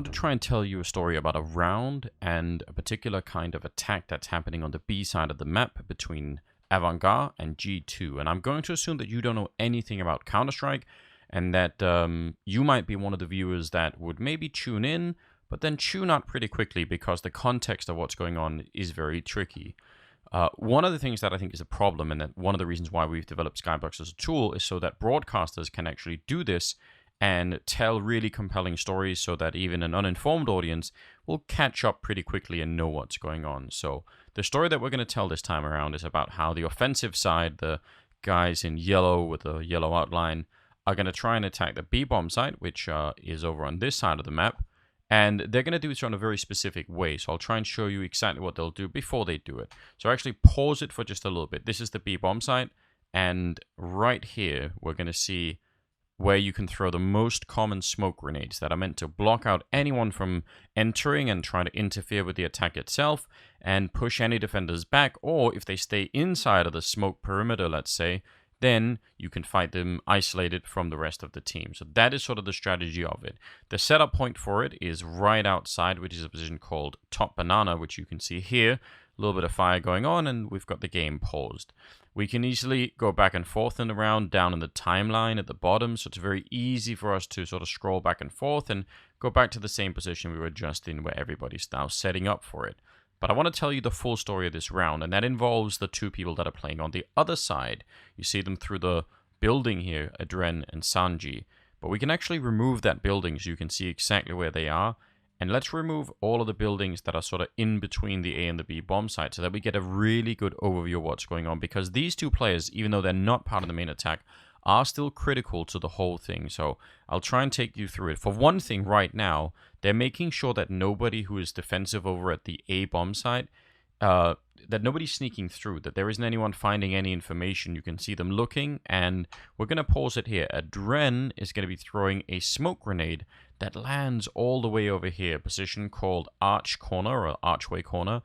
want to try and tell you a story about a round and a particular kind of attack that's happening on the B side of the map between Avant-Garde and G2. And I'm going to assume that you don't know anything about Counter-Strike and that you might be one of the viewers that would maybe tune in, but then tune out pretty quickly because the context of what's going on is very tricky. One of the things that I think is a problem, and that one of the reasons why we've developed Skybox as a tool, is so that broadcasters can actually do this and tell really compelling stories so that even an uninformed audience will catch up pretty quickly and know what's going on. So the story that we're going to tell this time around is about how the offensive side, the guys in yellow with a yellow outline, are going to try and attack the B-bomb site, which is over on this side of the map. And they're going to do it in a very specific way. So I'll try and show you exactly what they'll do before they do it. So actually pause it for just a little bit. This is the B-bomb site. And right here, we're going to see where you can throw the most common smoke grenades that are meant to block out anyone from entering and try to interfere with the attack itself and push any defenders back. Or if they stay inside of the smoke perimeter, let's say, then you can fight them isolated from the rest of the team. So that is sort of the strategy of it. The setup point for it is right outside, which is a position called top banana, which you can see here. A little bit of fire going on, and we've got the game paused. We can easily go back and forth in the round down in the timeline at the bottom, so it's very easy for us to sort of scroll back and forth and go back to the same position we were just in where everybody's now setting up for it. But I want to tell you the full story of this round, and that involves the two people that are playing on the other side. You see them through the building here, Adren and Sanji. But we can actually remove that building so you can see exactly where they are. And let's remove all of the buildings that are sort of in between the A and the B bomb site so that we get a really good overview of what's going on. Because these two players, even though they're not part of the main attack, are still critical to the whole thing. So I'll try and take you through it. For one thing, right now, they're making sure that nobody who is defensive over at the A bomb site, that nobody's sneaking through, that there isn't anyone finding any information. You can see them looking, and we're going to pause it here. Adren is going to be throwing a smoke grenade that lands all the way over here, a position called Arch Corner or Archway Corner,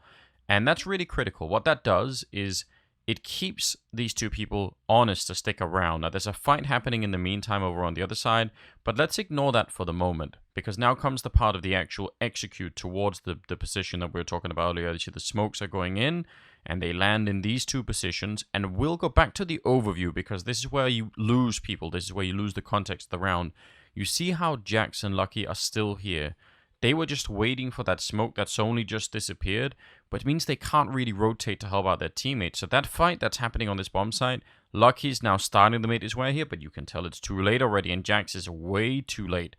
and that's really critical. What that does is it keeps these two people honest to stick around. Now, there's a fight happening in the meantime over on the other side, but let's ignore that for the moment, because now comes the part of the actual execute towards the position that we were talking about earlier. You see the smokes are going in, and they land in these two positions, and we'll go back to the overview, because this is where you lose people. This is where you lose the context of the round. You see how Jax and Lucky are still here. They were just waiting for that smoke that's only just disappeared, but it means they can't really rotate to help out their teammates. So that fight that's happening on this bomb site, Lucky's now starting to make his way here, but you can tell it's too late already, and Jax is way too late.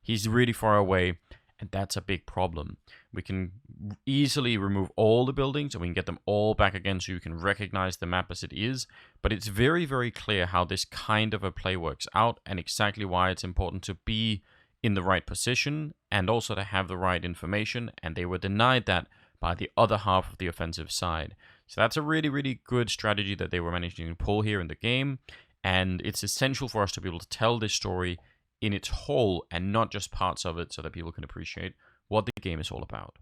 He's really far away, and that's a big problem. We can easily remove all the buildings, and we can get them all back again so you can recognize the map as it is, but it's very, very clear how this kind of a play works out and exactly why it's important to be in the right position and also to have the right information, and they were denied that by the other half of the offensive side. So that's a really, really good strategy that they were managing to pull here in the game, and it's essential for us to be able to tell this story in its whole and not just parts of it so that people can appreciate what the game is all about.